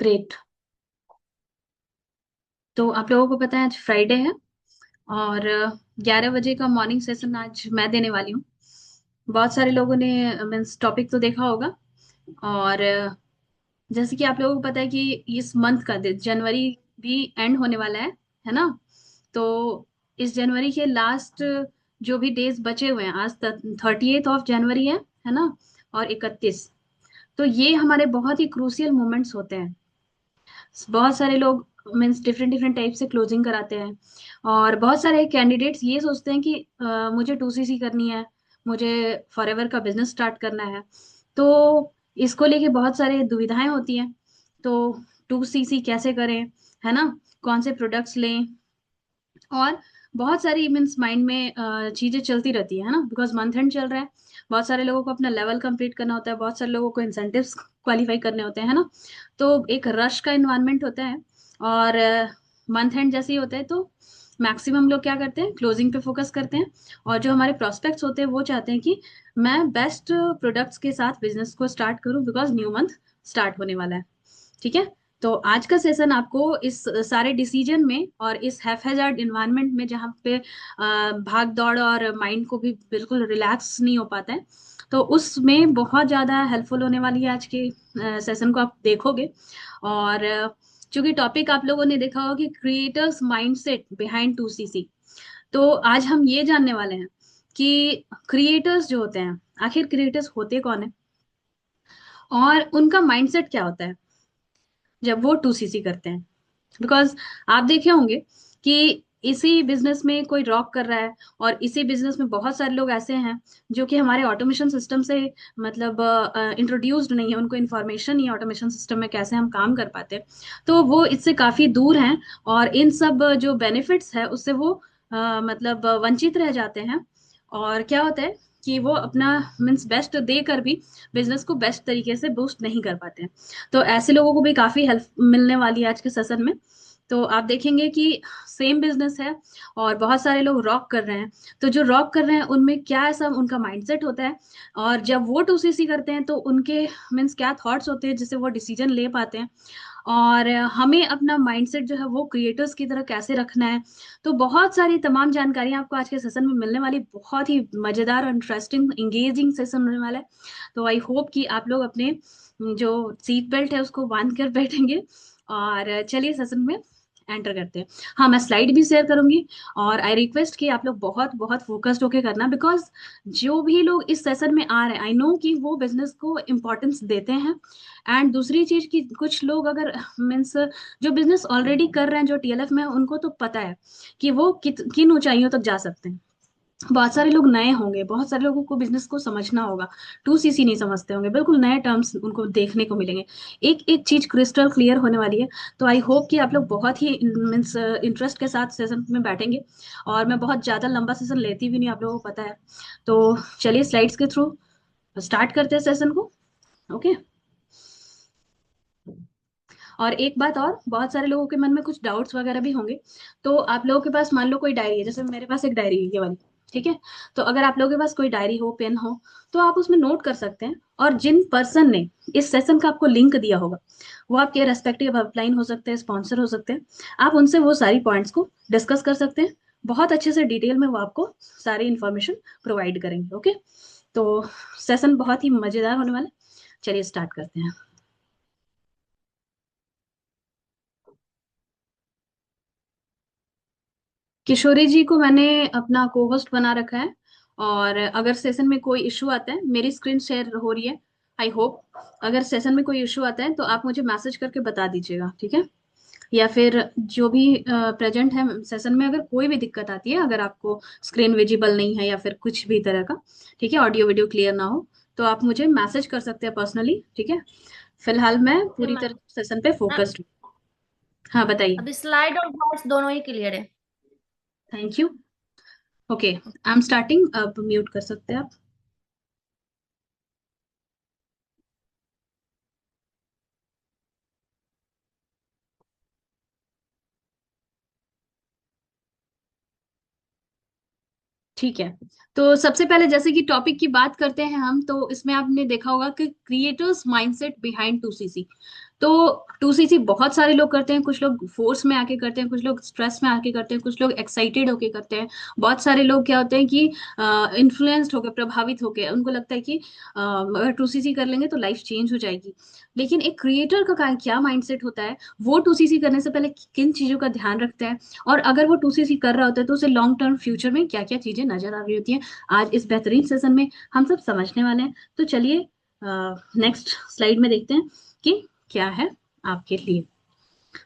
Great. तो आप लोगों को पता है आज फ्राइडे है और 11 बजे का मॉर्निंग सेशन आज मैं देने वाली हूँ। बहुत सारे लोगों ने मीन्स टॉपिक तो देखा होगा। और जैसे कि आप लोगों को पता है कि इस मंथ का जनवरी भी एंड होने वाला है ना। तो इस जनवरी के लास्ट जो भी डेज बचे हुए हैं, आज 30th ऑफ जनवरी है ना। और 31। तो ये हमारे बहुत ही क्रूशियल मोमेंट्स होते हैं। बहुत सारे लोग मीन्स डिफरेंट डिफरेंट टाइप से क्लोजिंग कराते हैं। और बहुत सारे कैंडिडेट्स ये सोचते हैं कि मुझे 2CC करनी है, मुझे फॉरएवर का बिजनेस स्टार्ट करना है। तो इसको लेके बहुत सारे दुविधाएं होती हैं। तो 2CC कैसे करें, है ना, कौन से प्रोडक्ट्स लें। और बहुत सारी मीन्स माइंड में चीजें चलती रहती है ना, बिकॉज मंथ एंड चल रहा है। बहुत सारे लोगों को अपना लेवल कंप्लीट करना होता है, बहुत सारे लोगों को इंसेंटिव्स क्वालिफाई करने होते हैं, है ना। तो एक रश का इन्वायरमेंट होता है। और मंथ एंड जैसे ही होता है तो मैक्सिमम लोग क्या करते हैं, क्लोजिंग पे फोकस करते हैं। और जो हमारे प्रोस्पेक्ट्स होते हैं वो चाहते हैं कि मैं बेस्ट प्रोडक्ट्स के साथ बिजनेस को स्टार्ट करूं, बिकॉज न्यू मंथ स्टार्ट होने वाला है। ठीक है। तो आज का सेशन आपको इस सारे डिसीजन में और इस हैफेजार्ड इन्वायरमेंट में, जहाँ पे भाग दौड़ और माइंड को भी बिल्कुल रिलैक्स नहीं हो पाता है, तो उसमें बहुत ज़्यादा हेल्पफुल होने वाली है आज के सेशन को आप देखोगे। और चूंकि टॉपिक आप लोगों ने देखा होगा कि क्रिएटर्स माइंडसेट बिहाइंड 2CC। तो आज हम ये जानने वाले हैं कि क्रिएटर्स जो होते हैं, आखिर क्रिएटर्स होते कौन है और उनका माइंडसेट क्या होता है जब वो 2CC करते हैं। बिकॉज आप देखे होंगे कि इसी बिजनेस में कोई रॉक कर रहा है, और इसी बिजनेस में बहुत सारे लोग ऐसे हैं जो कि हमारे ऑटोमेशन सिस्टम से मतलब इंट्रोड्यूस्ड नहीं है, उनको इन्फॉर्मेशन नहीं है ऑटोमेशन सिस्टम में कैसे हम काम कर पाते हैं। तो वो इससे काफी दूर हैं, और इन सब जो बेनिफिट्स है उससे वो मतलब वंचित रह जाते हैं। और क्या होता है कि वो अपना मीन्स बेस्ट देकर भी बिजनेस को बेस्ट तरीके से बूस्ट नहीं कर पाते हैं। तो ऐसे लोगों को भी काफी हेल्प मिलने वाली है आज के सेशन में। तो आप देखेंगे कि सेम बिजनेस है और बहुत सारे लोग रॉक कर रहे हैं। तो जो रॉक कर रहे हैं उनमें क्या ऐसा उनका माइंडसेट होता है, और जब वो 2CC करते हैं तो उनके मीन्स क्या थॉट्स होते हैं जिससे वो डिसीजन ले पाते हैं। और हमें अपना माइंडसेट जो है वो क्रिएटर्स की तरह कैसे रखना है। तो बहुत सारी तमाम जानकारियां आपको आज के सेशन में मिलने वाली, बहुत ही मजेदार और इंटरेस्टिंग इंगेजिंग सेशन होने वाला है। तो आई होप कि आप लोग अपने जो सीट बेल्ट है उसको बांध कर बैठेंगे। और चलिए सेशन में एंटर करते हैं। हाँ, मैं स्लाइड भी शेयर करूंगी। और आई रिक्वेस्ट कि आप लोग बहुत बहुत फोकस्ड होके करना, बिकॉज जो भी लोग इस सेशन में आ रहे हैं आई नो कि वो बिजनेस को इम्पोर्टेंस देते हैं। एंड दूसरी चीज कि कुछ लोग अगर मीन्स जो बिजनेस ऑलरेडी कर रहे हैं, जो TLF में है, उनको तो पता है कि वो किन ऊंचाइयों तक जा सकते हैं। बहुत सारे लोग नए होंगे, बहुत सारे लोगों को बिजनेस को समझना होगा, 2CC नहीं समझते होंगे, बिल्कुल नए टर्म्स उनको देखने को मिलेंगे। एक एक चीज क्रिस्टल क्लियर होने वाली है। तो आई होप कि आप लोग बहुत ही मीन्स इंटरेस्ट के साथ सेशन में बैठेंगे। और मैं बहुत ज्यादा लंबा सेशन लेती भी नहीं, आप लोगों को पता है। तो चलिए स्लाइड्स के थ्रू स्टार्ट करते हैं सेशन को। ओके। और एक बात और, बहुत सारे लोगों के मन में कुछ डाउट्स वगैरह भी होंगे। तो आप लोगों के पास मान लो कोई डायरी है, जैसे मेरे पास एक डायरी है ये वाली। ठीक है। तो अगर आप लोगों के पास कोई डायरी हो, पेन हो, तो आप उसमें नोट कर सकते हैं। और जिन पर्सन ने इस सेशन का आपको लिंक दिया होगा, वो आपके रेस्पेक्टिव अपलाइन हो सकते हैं, स्पॉन्सर हो सकते हैं। आप उनसे वो सारी पॉइंट्स को डिस्कस कर सकते हैं। बहुत अच्छे से डिटेल में वो आपको सारी इंफॉर्मेशन प्रोवाइड करेंगे। ओके। तो सेशन बहुत ही मजेदार होने वाला है। चलिए स्टार्ट करते हैं। किशोरी जी को मैंने अपना को होस्ट बना रखा है। और अगर सेशन में कोई इशू आता है, मेरी स्क्रीन शेयर हो रही है, आई होप। अगर सेशन में कोई इशू आता है तो आप मुझे मैसेज करके बता दीजिएगा, ठीक है। या फिर जो भी प्रेजेंट है सेशन में, अगर कोई भी दिक्कत आती है, अगर आपको स्क्रीन विजिबल नहीं है या फिर कुछ भी तरह का, ठीक है, ऑडियो वीडियो क्लियर ना हो, तो आप मुझे मैसेज कर सकते हैं पर्सनली, ठीक है। फिलहाल मैं ओके पूरी मैम। तरह सेशन पे मैम, फोकस्ड हूँ। हाँ बताइए। अभी स्लाइड और वॉइस दोनों ही क्लियर है। Thank you. Okay, I am starting, अब म्यूट कर सकते हैं आप। ठीक है। तो सबसे पहले जैसे कि टॉपिक की बात करते हैं हम, तो इसमें आपने देखा होगा कि क्रिएटर्स माइंडसेट बिहाइंड 2CC। तो 2cc बहुत सारे लोग करते हैं, कुछ लोग फोर्स में आके करते हैं, कुछ लोग स्ट्रेस में आके करते हैं, कुछ लोग एक्साइटेड होके करते हैं। बहुत सारे लोग क्या होते हैं कि इन्फ्लुएंस्ड होकर, प्रभावित होकर, उनको लगता है कि अगर 2cc कर लेंगे तो लाइफ चेंज हो जाएगी। लेकिन एक क्रिएटर का क्या माइंडसेट होता है, वो 2cc करने से पहले किन चीजों का ध्यान रखता है, और अगर वो 2cc कर रहा होता है तो उसे लॉन्ग टर्म फ्यूचर में क्या क्या चीजें नजर आ रही होती हैं, आज इस बेहतरीन सेशन में हम सब समझने वाले हैं। तो चलिए नेक्स्ट स्लाइड में देखते हैं कि क्या है आपके लिए।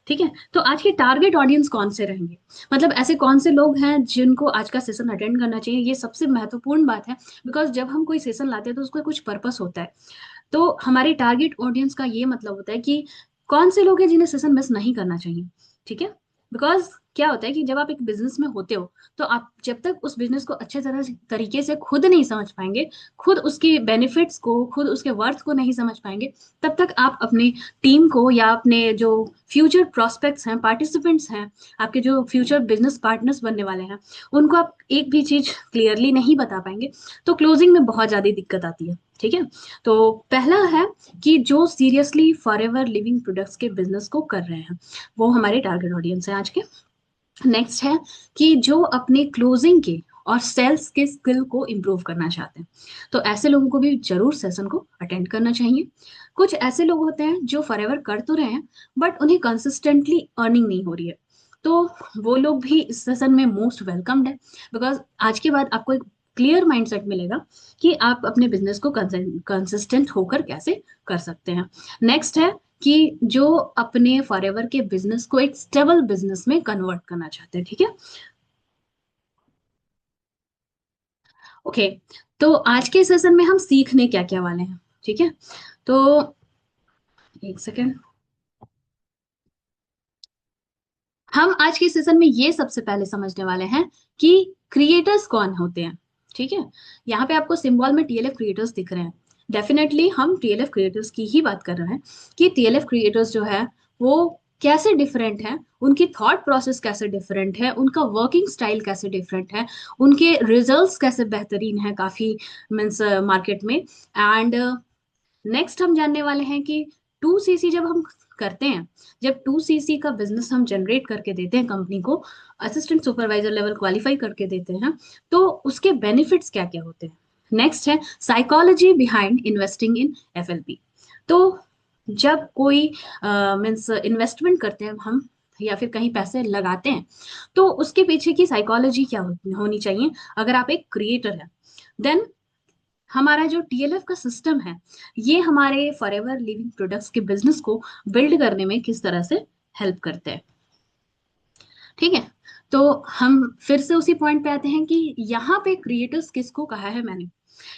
ठीक है, तो आज के टारगेट ऑडियंस कौन से रहेंगे, मतलब ऐसे कौन से लोग हैं जिनको आज का सेशन अटेंड करना चाहिए, ये सबसे महत्वपूर्ण बात है। बिकॉज जब हम कोई सेशन लाते हैं तो उसका कुछ पर्पस होता है। तो हमारे टारगेट ऑडियंस का ये मतलब होता है कि कौन से लोग हैं जिन्हें सेशन मिस नहीं करना चाहिए। ठीक है, बिकॉज क्या होता है कि जब आप एक बिजनेस में होते हो तो आप जब तक उस बिजनेस को अच्छे तरह तरीके से खुद नहीं समझ पाएंगे, खुद उसके बेनिफिट्स को, खुद उसके वर्थ को नहीं समझ पाएंगे, तब तक आप अपने टीम को या अपने जो फ्यूचर प्रोस्पेक्ट्स हैं, पार्टिसिपेंट्स हैं, आपके जो फ्यूचर बिजनेस पार्टनर्स बनने वाले हैं, उनको आप एक भी चीज क्लियरली नहीं बता पाएंगे। तो क्लोजिंग में बहुत ज्यादा दिक्कत आती है। ठीक है, तो पहला है कि जो सीरियसली फॉरएवर लिविंग प्रोडक्ट्स के बिजनेस को कर रहे हैं, वो हमारे टारगेट ऑडियंस है आज के। नेक्स्ट है कि जो अपने क्लोजिंग के और सेल्स के स्किल को इम्प्रूव करना चाहते हैं, तो ऐसे लोगों को भी जरूर सेशन को अटेंड करना चाहिए। कुछ ऐसे लोग होते हैं जो फॉरएवर कर तो रहे हैं बट उन्हें कंसिस्टेंटली अर्निंग नहीं हो रही है, तो वो लोग भी इस सेशन में मोस्ट वेलकम्ड है। बिकॉज आज के बाद आपको एक क्लियर माइंडसेट मिलेगा कि आप अपने बिजनेस को कंसिस्टेंट होकर कैसे कर सकते हैं। नेक्स्ट है कि जो अपने फॉरएवर के बिजनेस को एक स्टेबल बिजनेस में कन्वर्ट करना चाहते हैं। ठीक है, ओके। तो आज के सेशन में हम सीखने क्या क्या वाले हैं, ठीक है। तो एक सेकेंड, हम आज के सेशन में ये सबसे पहले समझने वाले हैं कि क्रिएटर्स कौन होते हैं। ठीक है, यहाँ पे आपको सिंबल में टीएलएफ क्रिएटर्स दिख रहे हैं। डेफिनेटली हम टीएलएफ क्रिएटर्स की ही बात कर रहे हैं कि टीएलएफ क्रिएटर्स जो है वो कैसे डिफरेंट है, उनकी थॉट प्रोसेस कैसे डिफरेंट है, उनका वर्किंग स्टाइल कैसे डिफरेंट है, उनके रिजल्ट्स कैसे बेहतरीन है काफी मीन्स मार्केट में। एंड नेक्स्ट हम जानने वाले हैं कि 2cc जब हम करते हैं, जब 2cc का बिजनेस हम जनरेट करके देते हैं कंपनी को, असिस्टेंट सुपरवाइजर लेवल क्वालिफाई करके देते हैं, तो उसके बेनिफिट्स क्या क्या होते हैं। नेक्स्ट है psychology behind investing in FLP. तो जब कोई मीन्स इन्वेस्टमेंट करते हैं हम या फिर कहीं पैसे लगाते हैं, तो उसके पीछे की साइकोलॉजी क्या होनी चाहिए अगर आप एक क्रिएटर है। देन हमारा जो टीएलएफ का सिस्टम है, ये हमारे फॉरएवर लिविंग प्रोडक्ट्स के बिजनेस को बिल्ड करने में किस तरह से हेल्प करते हैं। ठीक है, तो हम फिर से उसी पॉइंट पे आते हैं कि यहाँ पे क्रिएटर्स किसको कहा है मैंने।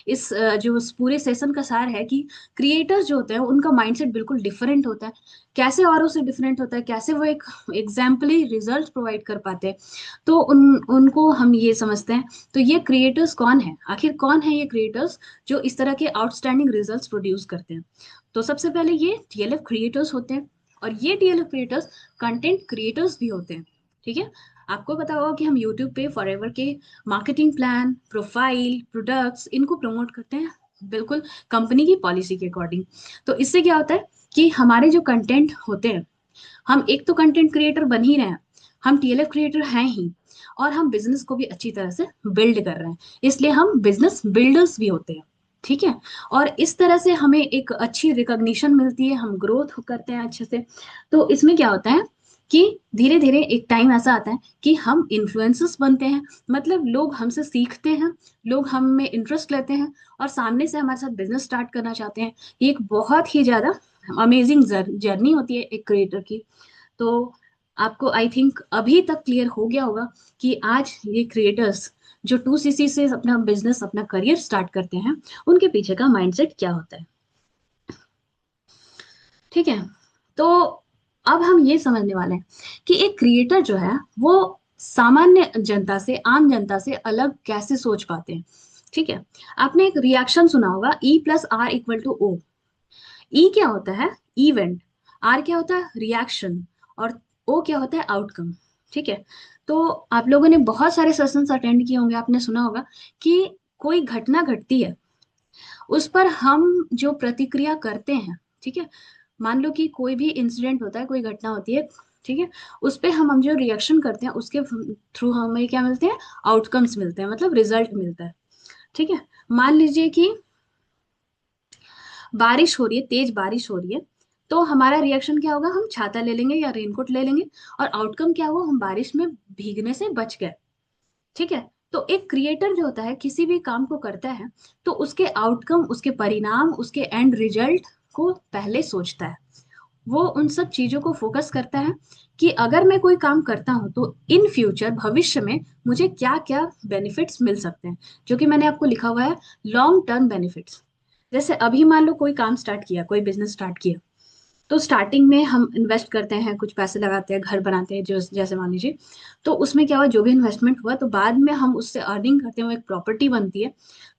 जो इस पूरे सेशन का सार है कि क्रिएटर्स जो होते हैं उनका माइंडसेट बिल्कुल डिफरेंट होता है। कैसे औरों से डिफरेंट होता है, कैसे वो एक एग्जाम्पली रिजल्ट प्रोवाइड कर पाते हैं, तो उनको हम ये समझते हैं। तो ये क्रिएटर्स कौन है, आखिर कौन है ये क्रिएटर्स जो इस तरह के आउटस्टैंडिंग रिजल्ट्स प्रोड्यूस करते हैं। तो सबसे पहले ये टीएलएफ क्रिएटर्स होते हैं, और ये टीएलएफ क्रिएटर्स कंटेंट क्रिएटर्स भी होते हैं। ठीक है, आपको पता होगा कि हम यूट्यूब पे फॉरएवर के मार्केटिंग प्लान, प्रोफाइल, प्रोडक्ट्स इनको प्रमोट करते हैं बिल्कुल कंपनी की पॉलिसी के अकॉर्डिंग। तो इससे क्या होता है कि हमारे जो कंटेंट होते हैं, हम एक तो कंटेंट क्रिएटर बन ही रहे हैं, हम टीएलएफ क्रिएटर हैं ही, और हम बिजनेस को भी अच्छी तरह से बिल्ड कर रहे हैं, इसलिए हम बिजनेस बिल्डर्स भी होते हैं। ठीक है, और इस तरह से हमें एक अच्छी रिकॉग्निशन मिलती है, हम ग्रोथ करते हैं अच्छे से। तो इसमें क्या होता है कि धीरे धीरे एक टाइम ऐसा आता है कि हम इन्फ्लुएंसर्स बनते हैं, मतलब लोग हमसे सीखते हैं, लोग हम में इंटरेस्ट लेते हैं और सामने से हमारे साथ बिजनेस स्टार्ट करना चाहते हैं। ये एक बहुत ही ज्यादा अमेजिंग जर्नी होती है एक क्रिएटर की। तो आपको आई थिंक अभी तक क्लियर हो गया होगा कि आज ये क्रिएटर्स जो 2cc से अपना बिजनेस, अपना करियर स्टार्ट करते हैं, उनके पीछे का माइंडसेट क्या होता है। ठीक है, तो अब हम ये समझने वाले हैं कि एक क्रिएटर जो है वो सामान्य जनता से, आम जनता से अलग कैसे सोच पाते हैं। ठीक है, आपने एक रिएक्शन सुना होगा, E+R=O। ई क्या होता है, इवेंट। आर क्या होता है, रिएक्शन। और ओ क्या होता है, आउटकम। ठीक है, तो आप लोगों ने बहुत सारे सेशंस अटेंड किए होंगे, आपने सुना होगा कि कोई घटना घटती है, उस पर हम जो प्रतिक्रिया करते हैं, ठीक है, मान लो कि कोई भी इंसिडेंट होता है, कोई घटना होती है, ठीक है, उस पे हम जो रिएक्शन करते हैं उसके थ्रू हमें क्या मिलते हैं, आउटकम्स मिलते हैं, मतलब रिजल्ट मिलता है। ठीक है, मान लीजिए कि बारिश हो रही है, तेज बारिश हो रही है, तो हमारा रिएक्शन क्या होगा, हम छाता ले लेंगे या रेनकोट ले लेंगे, और आउटकम क्या हुआ, हम बारिश में भीगने से बच गए। ठीक है, तो एक क्रिएटर जो होता है किसी भी काम को करता है, तो उसके आउटकम, उसके परिणाम, उसके एंड रिजल्ट को पहले सोचता है। वो उन सब चीजों को फोकस करता है कि अगर मैं कोई काम करता हूं तो इन फ्यूचर, भविष्य में मुझे क्या क्या बेनिफिट्स मिल सकते हैं, जो कि मैंने आपको लिखा हुआ है, लॉन्ग टर्म बेनिफिट्स। जैसे अभी मान लो कोई काम स्टार्ट किया, कोई बिजनेस स्टार्ट किया, तो स्टार्टिंग में हम इन्वेस्ट करते हैं, कुछ पैसे लगाते हैं, घर बनाते हैं, जो जैसे मान लीजिए, तो उसमें क्या हुआ, जो भी इन्वेस्टमेंट हुआ तो बाद में हम उससे अर्निंग करते हैं, वो एक प्रॉपर्टी बनती है।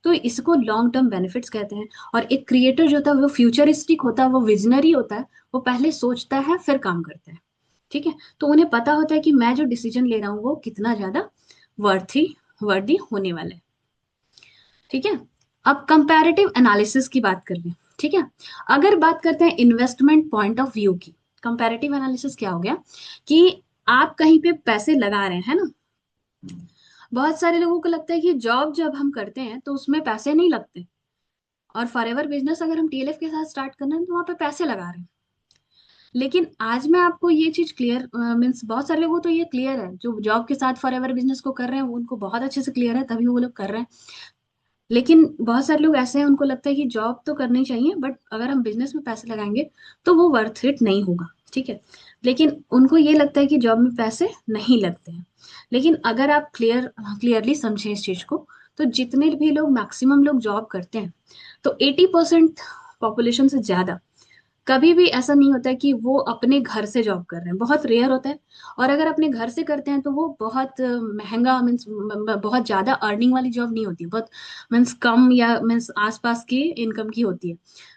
तो इसको लॉन्ग टर्म बेनिफिट्स कहते हैं। और एक क्रिएटर जो होता है वो फ्यूचरिस्टिक होता है, वो विजनरी होता है, वो पहले सोचता है फिर काम करता है। ठीक है, तो उन्हें पता होता है कि मैं जो डिसीजन ले रहा हूँ वो कितना ज्यादा वर्थी वर्दी होने वाला है। ठीक है, अब कंपैरेटिव एनालिसिस की बात कर लें। ठीक है, अगर बात करते हैं इन्वेस्टमेंट पॉइंट ऑफ व्यू की, कंपैरेटिव एनालिसिस क्या हो गया कि आप कहीं पे पैसे लगा रहे हैं, है ना। बहुत सारे लोगों को लगता है कि जॉब जब हम करते हैं तो उसमें पैसे नहीं लगते, और फॉरएवर बिजनेस अगर हम टीएलएफ के साथ स्टार्ट करना है तो वहां पे पैसे लगा रहे हैं। लेकिन आज मैं आपको ये चीज क्लियर, मीन्स बहुत सारे लोगों को तो ये क्लियर है, जो जॉब के साथ फॉरएवर बिजनेस को कर रहे हैं उनको बहुत अच्छे से क्लियर है, तभी वो लोग कर रहे हैं। लेकिन बहुत सारे लोग ऐसे हैं, उनको लगता है कि जॉब तो करनी चाहिए, बट अगर हम बिजनेस में पैसे लगाएंगे तो वो वर्थ इट नहीं होगा। ठीक है, लेकिन उनको ये लगता है कि जॉब में पैसे नहीं लगते हैं। लेकिन अगर आप क्लियरली समझें इस चीज को, तो जितने भी लोग, मैक्सिमम लोग जॉब करते हैं, तो 80% पॉपुलेशन से ज्यादा कभी भी ऐसा नहीं होता है कि वो अपने घर से जॉब कर रहे हैं, बहुत रेयर होता है। और अगर अपने घर से करते हैं तो वो बहुत महंगा, मीन्स बहुत ज्यादा अर्निंग वाली जॉब नहीं होती, बहुत मीन्स कम, या मीन्स आसपास की इनकम की होती है।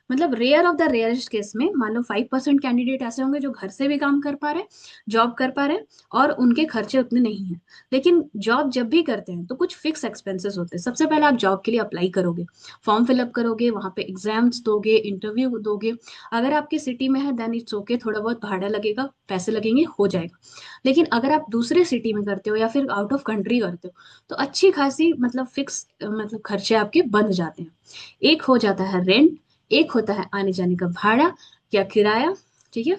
मतलब rare of the rarest case में मान लो 5% कैंडिडेट ऐसे होंगे जो घर से भी काम कर पा रहे, जॉब कर पा रहे, और उनके खर्चे उतने नहीं हैं। लेकिन जॉब जब भी करते हैं तो कुछ फिक्स एक्सपेंसेस होते हैं। सबसे पहले आप जॉब के लिए अप्लाई करोगे, फॉर्म फिलअप करोगे, वहां पे एग्जाम्स दोगे, इंटरव्यू दोगे। अगर आपकी सिटी में है देन इट्स ओके, थोड़ा बहुत भाड़ा लगेगा, पैसे लगेंगे, हो जाएगा। लेकिन अगर आप दूसरे सिटी में करते हो या फिर आउट ऑफ कंट्री करते हो, तो अच्छी खासी, मतलब फिक्स, मतलब खर्चे आपके बंद जाते हैं। एक हो जाता है रेंट, एक होता है आने जाने का भाड़ा या किराया। ठीक है,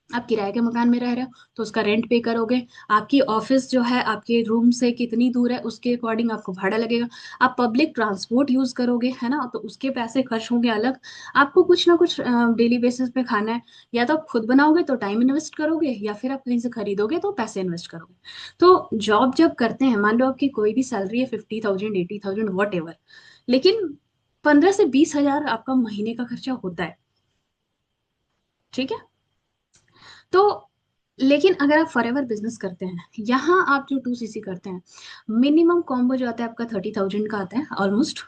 आप किराए के मकान में रह रहे हो तो उसका रेंट पे करोगे। आपकी ऑफिस जो है आपके रूम से कितनी दूर है उसके अकॉर्डिंग आपको भाड़ा लगेगा। आप पब्लिक ट्रांसपोर्ट यूज करोगे, है ना, तो उसके पैसे खर्च होंगे अलग। आपको कुछ ना कुछ डेली बेसिस पे खाना है, या तो आप खुद बनाओगे तो टाइम इन्वेस्ट करोगे, या फिर आप कहीं से खरीदोगे तो पैसे इन्वेस्ट करोगे। तो जॉब जब करते हैं, मान लो आपकी कोई भी सैलरी है 50,000, 80,000, वॉट एवर, लेकिन 15 से 20 हजार आपका महीने का खर्चा होता है। ठीक है, तो लेकिन अगर आप फॉरएवर बिजनेस करते हैं, यहाँ आप जो 2cc करते हैं, मिनिमम कॉम्बो जो आता है आपका 30,000 का आता है ऑलमोस्ट।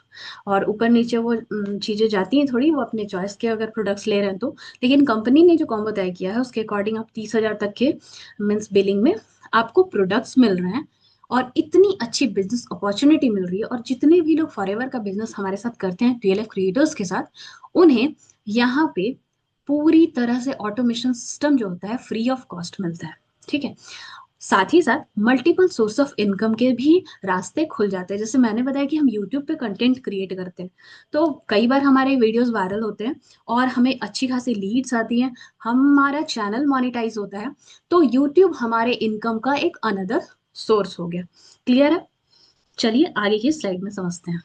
और ऊपर नीचे वो चीजें जाती हैं थोड़ी, वो अपने चॉइस के अगर प्रोडक्ट्स ले रहे हैं तो। लेकिन कंपनी ने जो कॉम्बो तय किया है उसके अकॉर्डिंग आप 30,000 तक के मीन्स बिलिंग में आपको प्रोडक्ट्स मिल रहे हैं। और इतनी अच्छी बिजनेस अपॉर्चुनिटी मिल रही है, और जितने भी लोग फॉरएवर का बिजनेस हमारे साथ करते हैं टीएलएफ क्रिएटर्स के साथ, उन्हें यहाँ पे पूरी तरह से ऑटोमेशन सिस्टम जो होता है फ्री ऑफ कॉस्ट मिलता है। ठीक है, साथ ही साथ मल्टीपल सोर्स ऑफ इनकम के भी रास्ते खुल जाते हैं। जैसे मैंने बताया कि हम यूट्यूब पे कंटेंट क्रिएट करते हैं, तो कई बार हमारे वीडियोस वायरल होते हैं और हमें अच्छी खासी लीड्स आती हैं, हमारा चैनल मोनेटाइज होता है, तो यूट्यूब हमारे इनकम का एक अनदर सोर्स हो गया। क्लियर है? चलिए आगे की स्लाइड में समझते हैं।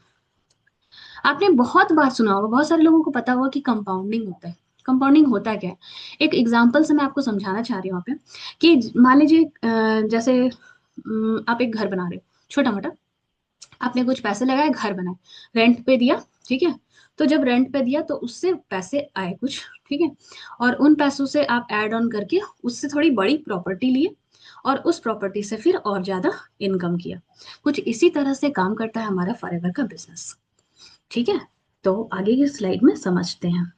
आपने बहुत बार सुना होगा, बहुत सारे लोगों को पता होगा कि कंपाउंडिंग होता है। कंपाउंडिंग होता क्या है, एक एग्जांपल से मैं आपको समझाना चाह रही हूँ यहाँ पे, कि मान लीजिए जैसे आप एक घर बना रहे हो, छोटा मोटा, आपने कुछ पैसे लगाए, घर बनाए, रेंट पे दिया। ठीक है, तो जब रेंट पे दिया तो उससे पैसे आए कुछ। ठीक है, और उन पैसों से आप ऐड ऑन करके उससे थोड़ी बड़ी प्रॉपर्टी लिए, और उस प्रॉपर्टी से फिर और ज्यादा इनकम किया। कुछ इसी तरह से काम करता है हमारा फॉरएवर का बिजनेस। ठीक है, तो आगे की स्लाइड में समझते हैं।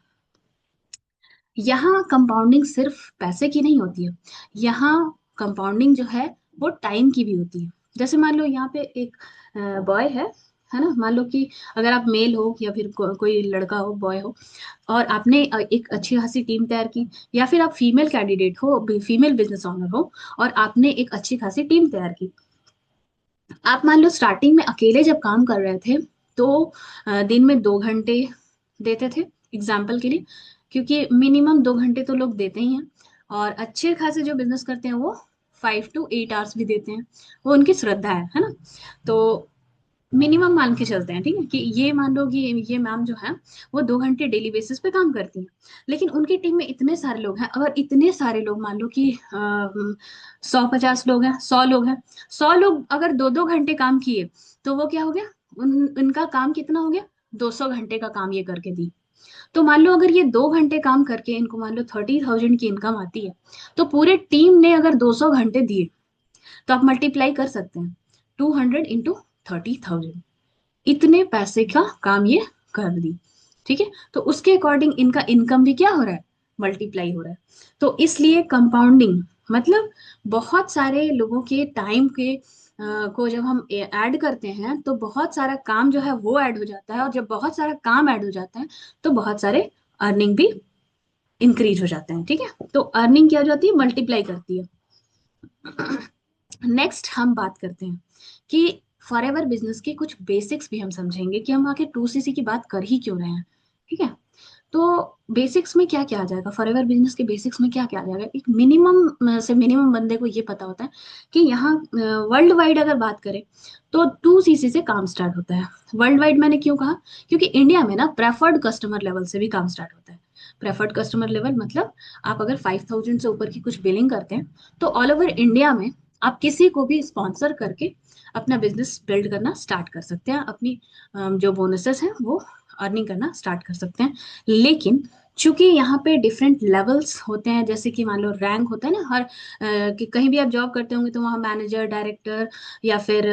यहाँ कंपाउंडिंग सिर्फ पैसे की नहीं होती है, यहाँ कंपाउंडिंग जो है वो टाइम की भी होती है। जैसे मान लो यहाँ पे एक बॉय है, है ना। मान लो कि अगर आप मेल हो या फिर कोई लड़का हो, बॉय हो, और आपने एक अच्छी खासी टीम तैयार की, या फिर आप फीमेल कैंडिडेट हो, फीमेल बिजनेस ओनर हो, और आपने एक अच्छी खासी टीम तैयार की। आप मान लो स्टार्टिंग में अकेले जब काम कर रहे थे, तो दिन में 2 घंटे देते थे एग्जाम्पल के लिए, क्योंकि मिनिमम 2 घंटे तो लोग देते ही हैं। और अच्छे खासे जो बिजनेस करते हैं वो 5 to 8 आवर्स भी देते हैं, वो उनकी श्रद्धा है ना। तो मिनिमम मान के चलते हैं, ठीक है, कि ये मान लो कि ये मैम जो है वो 2 घंटे डेली बेसिस पे काम करती हैं। लेकिन उनकी टीम में इतने सारे लोग हैं, अगर इतने सारे लोग मान लो कि 150 लोग हैं, 100 लोग हैं, 100 लोग अगर 2-2 घंटे काम किए, तो वो क्या हो गया, उनका काम कितना हो गया, 200 घंटे का काम ये करके दी। तो मान लो अगर ये 2 घंटे काम करके इनको मान लो 30,000 की इनकम आती है, तो पूरे टीम ने अगर 200 घंटे दिए, तो आप मल्टीप्लाई कर सकते हैं, 200 × 30,000, इतने पैसे का काम ये कर दी। ठीक है, तो उसके अकॉर्डिंग इनका इनकम भी क्या हो रहा है, मल्टीप्लाई हो रहा है। तो इसलिए कंपाउंडिंग मतलब बहुत सारे लोगों के टाइम के को जब हम ऐड करते हैं, तो बहुत सारा काम जो है वो ऐड हो जाता है, और जब बहुत सारा काम ऐड हो जाता है, तो बहुत सारे अर्निंग भी इंक्रीज हो जाते हैं। ठीक है, तो अर्निंग क्या हो जाती है, मल्टीप्लाई करती है। नेक्स्ट हम बात करते हैं कि फॉरएवर बिजनेस के कुछ बेसिक्स भी हम समझेंगे, कि हम आके 2CC की बात कर ही क्यों रहे हैं। ठीक है, तो बेसिक्स में क्या क्या आ जाएगा, फॉरएवर बिजनेस के बेसिक्स में क्या क्या आ जाएगा। एक मिनिमम से मिनिमम बंदे को ये पता होता है कि यहाँ वर्ल्ड वाइड अगर बात करें, तो 2CC से काम स्टार्ट होता है। वर्ल्ड वाइड मैंने क्यों कहा, क्योंकि इंडिया में ना प्रेफर्ड कस्टमर लेवल से भी काम स्टार्ट होता है। प्रेफर्ड कस्टमर लेवल मतलब आप अगर 5,000 से ऊपर की कुछ बिलिंग करते हैं, तो ऑल ओवर इंडिया में आप किसी को भी स्पॉन्सर करके अपना बिजनेस बिल्ड करना स्टार्ट कर सकते हैं, अपनी जो बोनसेस हैं वो अर्निंग करना स्टार्ट कर सकते हैं। लेकिन चूंकि यहाँ पे डिफरेंट लेवल्स होते हैं, जैसे कि मान लो रैंक होता है ना, हर कि कहीं भी आप जॉब करते होंगे तो वहाँ मैनेजर, डायरेक्टर, या फिर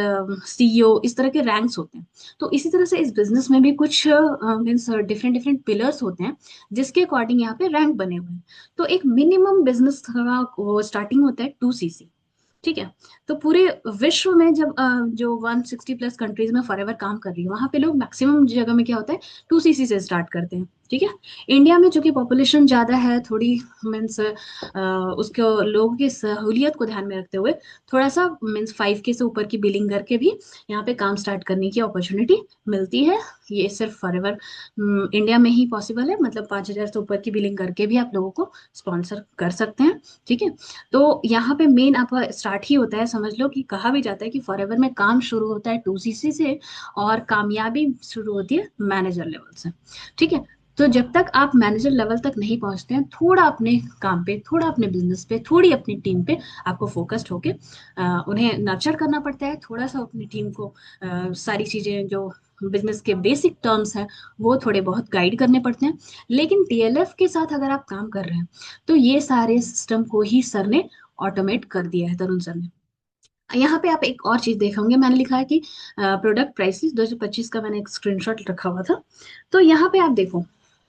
CEO, इस तरह के रैंक्स होते हैं। तो इसी तरह से इस बिजनेस में भी कुछ मीन्स डिफरेंट डिफरेंट पिलर्स होते हैं, जिसके अकॉर्डिंग यहाँ पे रैंक बने हुए हैं। तो एक मिनिमम बिजनेस का वो स्टार्टिंग होता है 2CC। ठीक है, तो पूरे विश्व में जब जो 160+ कंट्रीज में फॉरएवर काम कर रही है, वहां पे लोग मैक्सिमम जगह में क्या होता है, 2CC से स्टार्ट करते हैं। ठीक है, इंडिया में चूंकि पॉपुलेशन ज्यादा है थोड़ी, मीन्स उसको लोगों की सहूलियत को ध्यान में रखते हुए थोड़ा सा मीन्स 5K से ऊपर की बिलिंग करके भी यहाँ पे काम स्टार्ट करने की अपॉर्चुनिटी मिलती है। ये सिर्फ फॉरएवर इंडिया में ही पॉसिबल है, मतलब 5,000 से ऊपर की बिलिंग करके भी आप लोगों को स्पॉन्सर कर सकते हैं। ठीक है, तो यहाँ पे मेन आपका स्टार्ट ही होता है, समझ लो कि कहा भी जाता है कि फॉरएवर में काम शुरू होता है 2CC से, और कामयाबी शुरू होती है मैनेजर लेवल से। ठीक है, तो जब तक आप मैनेजर लेवल तक नहीं पहुंचते हैं, थोड़ा अपने काम पे, थोड़ा अपने बिजनेस पे, थोड़ी अपनी टीम पे आपको फोकस्ड होके उन्हें नर्चर करना पड़ता है, थोड़ा सा अपनी टीम को सारी चीजें जो बिजनेस के बेसिक टर्म्स हैं वो थोड़े बहुत गाइड करने पड़ते हैं। लेकिन TLF के साथ अगर आप काम कर रहे हैं, तो ये सारे सिस्टम को ही सर ने ऑटोमेट कर दिया है, तरुण सर ने। यहाँ पे आप एक और चीज देखेंगे, मैंने लिखा है कि प्रोडक्ट प्राइसेस 2025 का मैंने एक स्क्रीनशॉट रखा हुआ था। तो यहाँ पे आप देखो,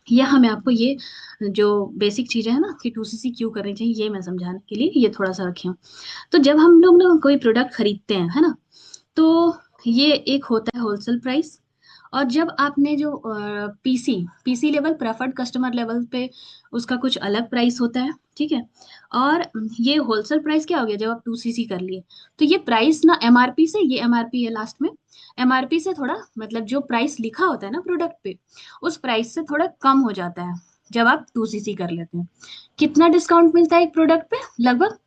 यहाँ मैं आपको ये जो बेसिक चीजें है ना कि 2CC क्यों करनी चाहिए, ये मैं समझाने के लिए ये थोड़ा सा रखी हूँ। तो जब हम लोग ना कोई प्रोडक्ट खरीदते हैं, है ना, तो ये एक होता है होलसेल प्राइस। और जब आपने जो PC level, preferred customer level पे, उसका कुछ अलग प्राइस होता है। ठीक है, और ये होलसेल प्राइस क्या हो गया, जब आप 2CC कर लिए, तो ये प्राइस ना MRP से, ये MRP है लास्ट में, MRP से थोड़ा मतलब जो प्राइस लिखा होता है ना प्रोडक्ट पे, उस प्राइस से थोड़ा कम हो जाता है जब आप 2CC कर लेते हैं। कितना डिस्काउंट मिलता है एक प्रोडक्ट पे, लगभग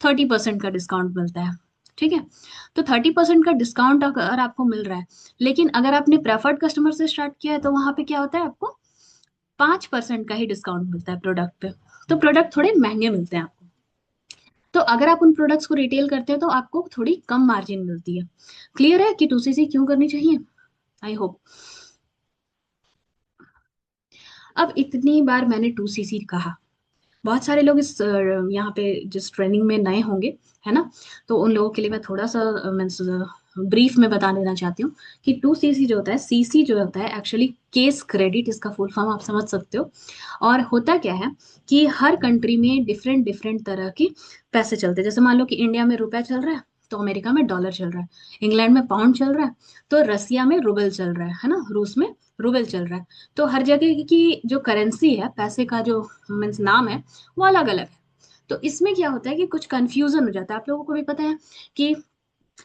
30% का डिस्काउंट मिलता है। ठीक है, तो 30% का डिस्काउंट अगर आपको मिल रहा है, लेकिन अगर आपने प्रेफर्ड कस्टमर से स्टार्ट किया है, तो वहां पे क्या होता है, आपको 5% का ही डिस्काउंट मिलता है प्रोडक्ट पे। तो प्रोडक्ट थोड़े महंगे मिलते हैं आपको। तो अगर आप उन प्रोडक्ट्स को रिटेल करते हैं, तो आपको थोड़ी कम मार्जिन मिलती है। क्लियर है कि 2CC क्यों करनी चाहिए, आई होप। अब इतनी बार मैंने 2CC कहा, बहुत सारे लोग इस यहाँ पे जिस ट्रेनिंग में नए होंगे, है ना, तो उन लोगों के लिए मैं थोड़ा सा मीन्स ब्रीफ में बता देना चाहती हूँ कि 2CC जो होता है, CC जो होता है एक्चुअली केस क्रेडिट, इसका फुल फॉर्म आप समझ सकते हो। और होता क्या है कि हर कंट्री में डिफरेंट डिफरेंट तरह के पैसे चलते हैं। जैसे मान लो कि इंडिया में रुपया चल रहा है, तो अमेरिका में डॉलर चल रहा है, इंग्लैंड में पाउंड चल रहा है, तो रसिया में रूबल चल रहा है ना, रूस में रूबल चल रहा है। तो हर जगह की जो करेंसी है, पैसे का जो मीन्स नाम है, वो अलग अलग है। तो इसमें क्या होता है कि कुछ कंफ्यूजन हो जाता है। आप लोगों को भी पता है कि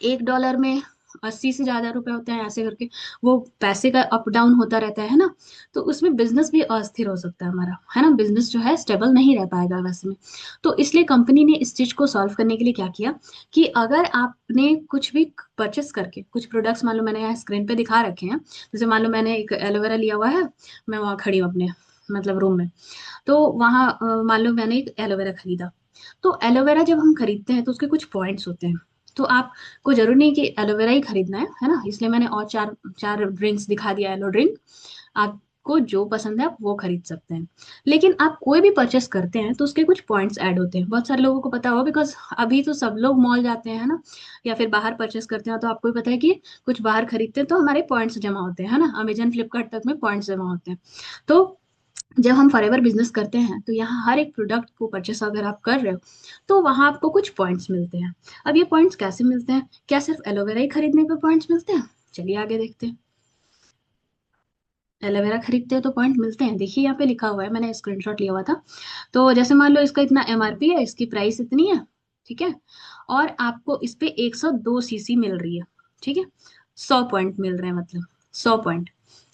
$1 में 80 से ज्यादा रुपए होते हैं, ऐसे करके वो पैसे का अप डाउन होता रहता है ना। तो उसमें बिजनेस भी अस्थिर हो सकता है हमारा, है ना, बिजनेस जो है स्टेबल नहीं रह पाएगा वैसे में। तो इसलिए कंपनी ने इस चीज को सॉल्व करने के लिए क्या किया कि अगर आपने कुछ भी परचेस करके कुछ प्रोडक्ट्स, मान लो मैंने यहाँ स्क्रीन पे दिखा रखे हैं, जैसे मान लो मैंने एक एलोवेरा लिया हुआ है, मैं वहाँ खड़ी हूँ अपने मतलब रूम में। तो वहाँ मान लो मैंने एक एलोवेरा खरीदा। तो एलोवेरा जब हम खरीदते हैं तो उसके कुछ पॉइंट्स होते हैं। तो आपको जरूर नहीं कि एलोवेरा ही खरीदना है ना, इसलिए मैंने और चार चार ड्रिंक्स दिखा दिया, एलो ड्रिंक। आपको जो पसंद है आप वो खरीद सकते हैं। लेकिन आप कोई भी परचेस करते हैं तो उसके कुछ पॉइंट्स ऐड होते हैं, बहुत सारे लोगों को पता होगा, बिकॉज अभी तो सब लोग मॉल जाते हैं, है ना, या फिर बाहर परचेस करते हैं। तो आपको भी पता है कि कुछ बाहर खरीदते हैं तो हमारे पॉइंट्स जमा होते हैं, है ना, अमेजन फ्लिपकार्ट तक में पॉइंट्स जमा होते हैं। तो जब हम फॉरएवर बिजनेस करते हैं तो यहाँ हर एक प्रोडक्ट को परचेस अगर आप कर रहे हो तो वहां आपको कुछ पॉइंट्स मिलते हैं। अब ये पॉइंट्स कैसे मिलते हैं, क्या सिर्फ एलोवेरा ही खरीदने पे पॉइंट्स मिलते हैं? चलिए आगे देखते हैं। एलोवेरा खरीदते हो तो पॉइंट मिलते हैं, देखिए यहाँ पे लिखा हुआ है, मैंने स्क्रीनशॉट लिया हुआ था। तो जैसे मान लो इसका इतना एमआरपी है, इसकी प्राइस इतनी है, ठीक है, और आपको इस पे 102 सीसी मिल रही है, ठीक है, 100 पॉइंट मिल रहे हैं, मतलब 100 पॉइंट,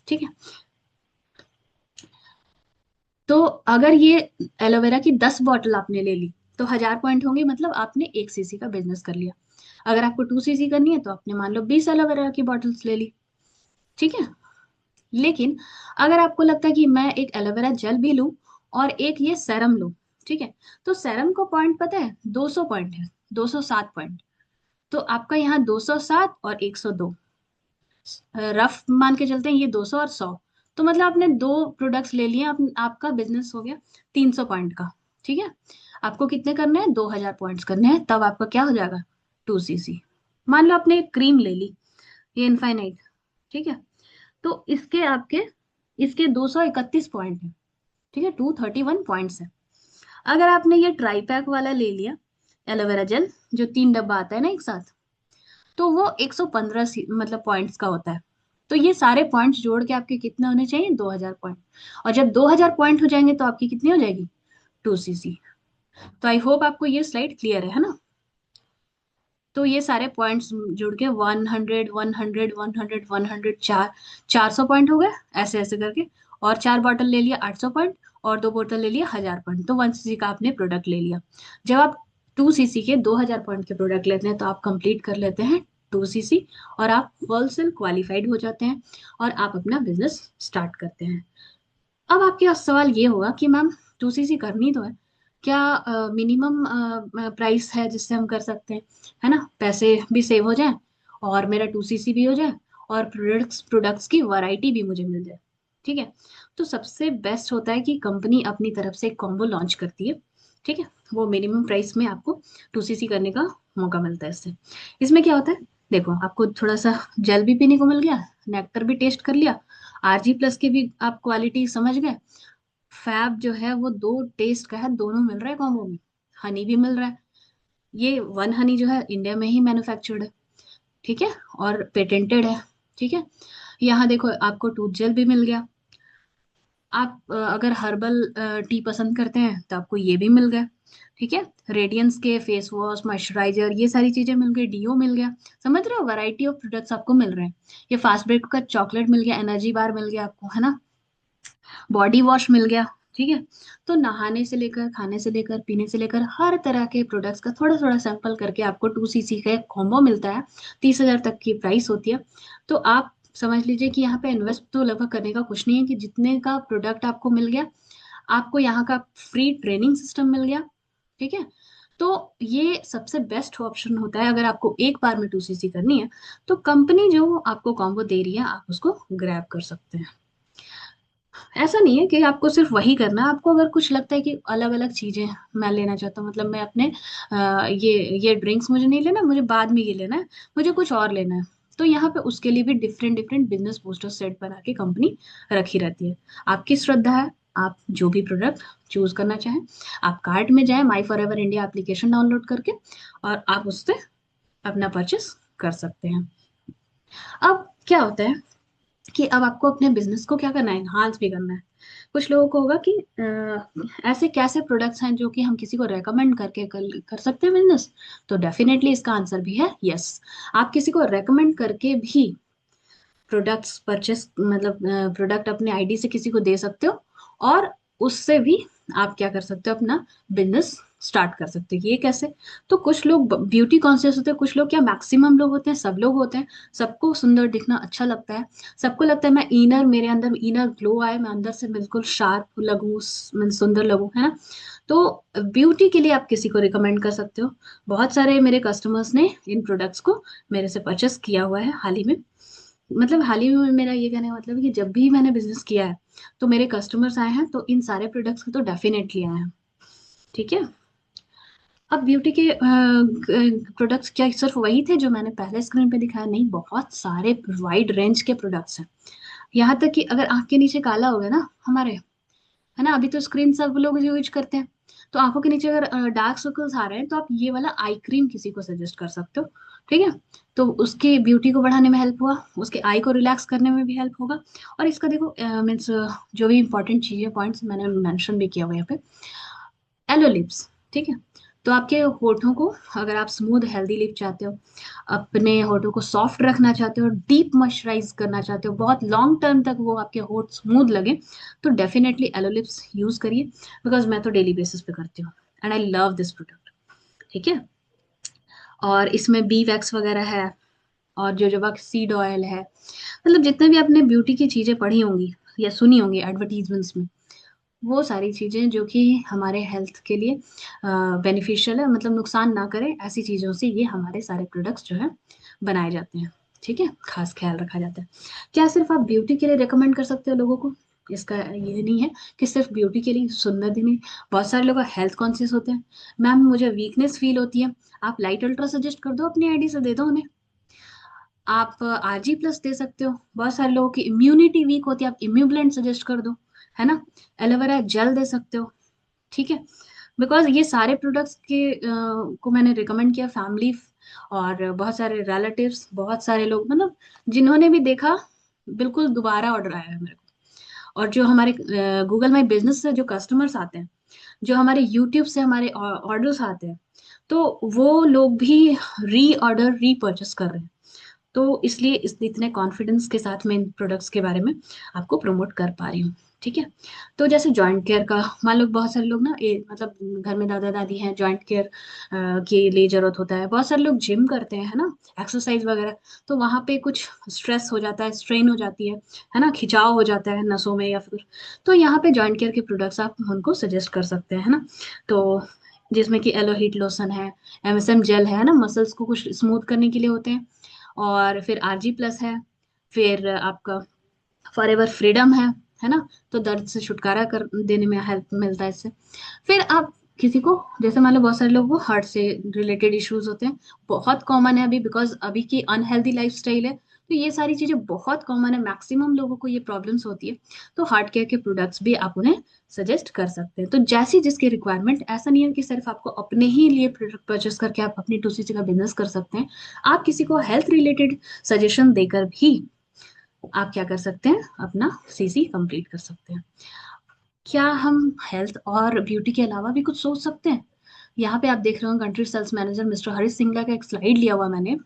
ठीक है। तो अगर ये एलोवेरा की 10 बॉटल आपने ले ली तो 1000 पॉइंट होंगे, मतलब आपने 1 सीसी का बिजनेस कर लिया। अगर आपको 2 सीसी करनी है तो आपने मान लो 20 एलोवेरा की बॉटल्स ले ली, ठीक है। लेकिन अगर आपको लगता है कि मैं एक एलोवेरा जेल भी लूं और एक ये सेरम लूं, ठीक है, तो सेरम को पॉइंट पता है, 200 पॉइंट है, 207 पॉइंट। तो आपका यहाँ 207 और 102, रफ मान के चलते हैं, ये 200 और 100। तो मतलब आपने दो प्रोडक्ट्स ले लिए, आपका बिजनेस हो गया 300 पॉइंट का, ठीक है। आपको कितने करने हैं, 2000 पॉइंट्स करने हैं, तब आपका क्या हो जाएगा, 2 सीसी। मान लो आपने एक क्रीम ले ली, ये इनफाइनाइट, ठीक है, तो इसके आपके इसके 231 पॉइंट है, ठीक है, 231 पॉइंट्स है। अगर आपने ये ट्राई पैक वाला ले लिया एलोवेरा जेल, जो 3 डब्बा आता है ना एक साथ, तो वो 115 मतलब पॉइंट्स का होता है। तो ये सारे पॉइंट्स जोड़ के आपके कितने होने चाहिए, 2000 पॉइंट। और जब 2000 पॉइंट हो जाएंगे तो आपकी कितनी हो जाएगी, 2 सीसी। तो आई होप आपको ये स्लाइड क्लियर है ना। तो ये सारे पॉइंट्स जुड़ के 100 100 100 100 400 पॉइंट हो गए, ऐसे ऐसे करके। और 4 बॉटल ले लिया 800 पॉइंट, और 2 बोतल ले लिया 1000 पॉइंट, तो 1 सीसी का आपने प्रोडक्ट ले लिया। जब आप 2 सीसी के 2000 पॉइंट के प्रोडक्ट लेते हैं तो आप कंप्लीट कर लेते हैं 2 सीसी, और आप होलसेल क्वालिफाइड हो जाते हैं, और आप अपना बिजनेस स्टार्ट करते हैं। अब आपके पास सवाल ये होगा कि मैम 2 सीसी करनी तो है, क्या मिनिमम प्राइस है जिससे हम कर सकते हैं, है ना, पैसे भी सेव हो जाए और मेरा 2 सीसी भी हो जाए और प्रोडक्ट्स प्रोडक्ट्स की वैरायटी भी मुझे मिल जाए, ठीक है। तो सबसे बेस्ट होता है कि कंपनी अपनी तरफ से एक कॉम्बो लॉन्च करती है, ठीक है। वो मिनिमम प्राइस में आपको 2 सीसी करने का मौका मिलता है इससे। इसमें क्या होता है, देखो आपको थोड़ा सा जेल भी पीने को मिल गया, नेक्टर भी टेस्ट कर लिया, RG+ की भी आप क्वालिटी समझ गए, फैब जो है वो दो टेस्ट का है, दोनों मिल रहा है कॉम्बो में, हनी भी मिल रहा है। ये वन हनी जो है इंडिया में ही मैन्युफैक्चर्ड है, ठीक है, और पेटेंटेड है, ठीक है। यहाँ देखो आपको टूथ जेल भी मिल गया। आप अगर हर्बल टी पसंद करते हैं तो आपको ये भी मिल गया, ठीक है। रेडियंस के फेस वॉश, मॉइस्चराइजर, ये सारी चीजें मिल गई, डीओ मिल गया। समझ रहे हो, वैरायटी ऑफ प्रोडक्ट्स आपको मिल रहे हैं। ये फास्ट ब्रेक का चॉकलेट मिल गया, एनर्जी बार मिल गया आपको, है ना, बॉडी वॉश मिल गया, ठीक है। तो नहाने से लेकर, खाने से लेकर, पीने से लेकर, हर तरह के प्रोडक्ट्स का थोड़ा थोड़ा सैंपल करके आपको 2 सीसी का एक कॉम्बो मिलता है। 30,000 तक की प्राइस होती है। तो आप समझ लीजिए कि यहाँ पे इन्वेस्ट तो लगभग करने का कुछ नहीं है, कि जितने का प्रोडक्ट आपको मिल गया, आपको यहाँ का फ्री ट्रेनिंग सिस्टम मिल गया, ठीक है। तो ये सबसे बेस्ट ऑप्शन होता है अगर आपको एक बार में 2 सीसी करनी है। तो कंपनी जो आपको कॉम्बो दे रही है आप उसको ग्रैब कर सकते हैं। ऐसा नहीं है कि आपको सिर्फ वही करना है, आपको अगर कुछ लगता है कि अलग अलग चीजें मैं लेना चाहता हूँ, मतलब मैं अपने ये ड्रिंक्स मुझे नहीं लेना, मुझे बाद में ये लेना है, मुझे कुछ और लेना है, तो यहाँ पे उसके लिए भी different different business booster set बना के कंपनी रखी रहती है। आपकी श्रद्धा है, आप जो भी प्रोडक्ट चूज करना चाहें, आप कार्ट में जाएं, माई for ever India application download करके, और आप उससे अपना परचेस कर सकते हैं। अब क्या होता है कि अब आपको अपने बिजनेस को क्या करना है, इन्हांस भी करना है। कुछ लोगों को होगा कि ऐसे कैसे प्रोडक्ट्स हैं जो कि हम किसी को रेकमेंड करके कर सकते हैं बिजनेस। तो डेफिनेटली इसका आंसर भी है यस। आप किसी को रेकमेंड करके भी प्रोडक्ट्स परचेस, मतलब प्रोडक्ट अपने आईडी से किसी को दे सकते हो, और उससे भी आप क्या कर सकते हो, अपना बिजनेस स्टार्ट कर सकते हो। ये कैसे? तो कुछ लोग ब्यूटी कॉन्शियस होते हैं, कुछ लोग क्या, मैक्सिमम लोग होते हैं, सब लोग होते हैं, सबको सुंदर दिखना अच्छा लगता है। सबको लगता है मैं इनर, मेरे अंदर इनर ग्लो आए, मैं अंदर से बिल्कुल शार्प लगूं, मैं सुंदर लगूं, है ना। तो ब्यूटी के लिए आप किसी को रिकमेंड कर सकते हो। बहुत सारे मेरे कस्टमर्स ने इन प्रोडक्ट्स को मेरे से परचेस किया हुआ है हाल ही में। मतलब हाल ही में मेरा ये कहने का मतलब है कि जब भी मैंने बिजनेस किया है तो मेरे कस्टमर्स आए हैं, तो इन सारे प्रोडक्ट्स के तो डेफिनेटली आए हैं। ठीक है। अब ब्यूटी के प्रोडक्ट्स क्या सिर्फ वही थे जो मैंने पहले स्क्रीन पे दिखाया? नहीं, बहुत सारे वाइड रेंज के प्रोडक्ट्स हैं। यहाँ तक कि अगर आंख के नीचे काला हो गया ना हमारे, है ना, अभी तो स्क्रीन सब लोग यूज करते हैं, तो आंखों के नीचे अगर डार्क सर्कल्स आ रहे हैं तो आप ये वाला आई क्रीम किसी को सजेस्ट कर सकते हो। ठीक है। तो उसके ब्यूटी को बढ़ाने में हेल्प हुआ, उसके आई को रिलैक्स करने में भी हेल्प होगा। और इसका देखो मीन्स जो भी इंपॉर्टेंट चीजें पॉइंट्स मैंने मेंशन भी किया हुआ है यहाँ पे। एलो लिप्स। ठीक है। तो आपके होठों को, अगर आप स्मूथ हेल्दी लिप चाहते हो, अपने होठों को सॉफ्ट रखना चाहते हो, डीप मॉइस्चराइज करना चाहते हो, बहुत लॉन्ग टर्म तक वो आपके होठ स्मूथ लगे, तो डेफिनेटली एलो लिप्स यूज करिए। बिकॉज मैं तो डेली बेसिस पे करती हूँ, and I love this product. ठीक है। और इसमें बी वैक्स वगैरह है, और जोजोबा सीड ऑयल है। मतलब जितने भी आपने ब्यूटी की चीजें पढ़ी होंगी या सुनी होंगी एडवर्टीजमेंट्स में, वो सारी चीजें जो कि हमारे हेल्थ के लिए बेनिफिशियल है, मतलब नुकसान ना करे, ऐसी चीजों से ये हमारे सारे प्रोडक्ट्स जो है बनाए जाते हैं। ठीक है, खास ख्याल रखा जाता है। क्या सिर्फ आप ब्यूटी के लिए रिकमेंड कर सकते हो लोगों को? इसका ये नहीं है कि सिर्फ ब्यूटी के लिए, सुंदर दिखने। बहुत सारे लोग हेल्थ कॉन्शियस होते हैं। मैम मुझे वीकनेस फील होती है, आप लाइट अल्ट्रा सजेस्ट कर दो, अपनी आईडी से दे दो उन्हें। आप आरजी प्लस दे सकते हो। बहुत सारे लोगों की इम्यूनिटी वीक होती है, आप इम्यूब्लेंट सजेस्ट कर दो, है ना। एलोवेरा जेल दे सकते हो। ठीक है। बिकॉज ये सारे प्रोडक्ट्स को मैंने रिकमेंड किया, फैमिली और बहुत सारे रिलेटिव्स, बहुत सारे लोग, मतलब जिन्होंने भी देखा, बिल्कुल दोबारा ऑर्डर आया है मेरे को। और जो हमारे गूगल माई बिजनेस से जो कस्टमर्स आते हैं, जो हमारे यूट्यूब से हमारे ऑर्डर्स आते हैं, तो वो लोग भी री ऑर्डर, री परचेस कर रहे हैं। तो इसलिए इतने कॉन्फिडेंस के साथ मैं इन प्रोडक्ट्स के बारे में आपको प्रमोट कर पा रही हूँ। ठीक है। तो जैसे जॉइंट केयर का, मान लो बहुत सारे लोग ना, मतलब घर में दादा दादी हैं, जॉइंट केयर के लिए जरूरत होता है। बहुत सारे लोग जिम करते हैं, है ना, एक्सरसाइज वगैरह, तो वहां पे कुछ स्ट्रेस हो जाता है, स्ट्रेन हो जाती है ना, खिंचाव हो जाता है नसों में या फिर, तो यहाँ पे जॉइंट केयर के प्रोडक्ट्स आप उनको सजेस्ट कर सकते हैं, है ना। तो जिसमें कि एलो हीट लोशन है, एमएसएम जेल है ना, मसल्स को कुछ स्मूथ करने के लिए होते हैं, और फिर आरजी प्लस है, फिर आपका फॉरएवर फ्रीडम है ना, तो दर्द से छुटकारा कर देने में हेल्प मिलता है इससे। फिर आप किसी को, जैसे मान लो बहुत सारे लोगों को हार्ट से रिलेटेड इश्यूज होते हैं, बहुत कॉमन है अभी, बिकॉज अभी की अनहेल्दी लाइफस्टाइल है, तो ये सारी चीजें बहुत कॉमन है, मैक्सिमम लोगों को ये प्रॉब्लम्स होती है। तो हार्ट केयर के प्रोडक्ट्स भी आप उन्हें सजेस्ट कर सकते हैं। तो जैसी जिसकी रिक्वायरमेंट, ऐसा नहीं है कि सिर्फ आपको अपने ही लिए प्रोडक्ट परचेस करके आप अपनी 2cc का बिजनेस कर सकते हैं। आप किसी को हेल्थ रिलेटेड सजेशन देकर भी आप क्या कर सकते हैं, अपना सीसी कंप्लीट कर सकते हैं। क्या हम हेल्थ और ब्यूटी के अलावा भी कुछ सोच सकते हैं? यहाँ पे आप देख रहे हो country sales manager mister Harish Singla का एक स्लाइड लिया हुआ मैंने,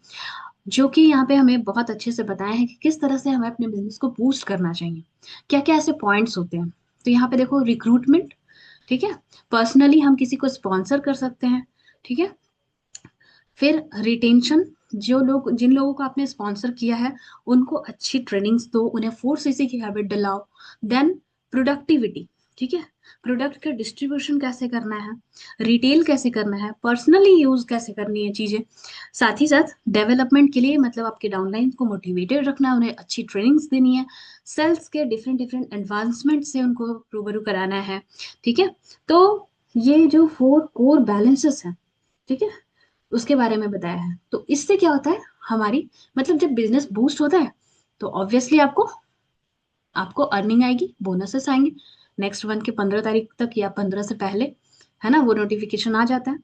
जो कि यहाँ पे हमें बहुत अच्छे से बताया है कि किस तरह से हमें अपने बिजनेस को बूस्ट करना चाहिए, क्या क्या ऐसे पॉइंट्स होते हैं। तो यहाँ पे देखो, रिक्रूटमेंट, ठीक है, पर्सनली हम किसी को स्पॉन्सर कर सकते हैं। ठीक है। फिर रिटेंशन, जो लोग, जिन लोगों को आपने स्पॉन्सर किया है, उनको अच्छी ट्रेनिंग्स दो, उन्हें 4cc की हैबिट दिलाओ। देन प्रोडक्टिविटी, ठीक है, प्रोडक्ट का डिस्ट्रीब्यूशन कैसे करना है, रिटेल कैसे करना है, पर्सनली यूज कैसे करनी है चीजें। साथ ही साथ डेवलपमेंट के लिए, मतलब आपके डाउनलाइन को मोटिवेटेड रखना है, उन्हें अच्छी ट्रेनिंग्स देनी है, सेल्स के डिफरेंट डिफरेंट एडवांसमेंट से उनको रूबरू कराना है। ठीक है। तो ये जो 4 कोर बैलेंसेस हैं, ठीक है, उसके बारे में बताया है। तो इससे क्या होता है, हमारी, मतलब जब बिजनेस बूस्ट होता है, तो ऑब्वियसली आपको आपको अर्निंग आएगी, बोनसेस आएंगे नेक्स्ट मंथ के 15 तारीख तक या 15 से पहले, है ना, वो नोटिफिकेशन आ जाता है।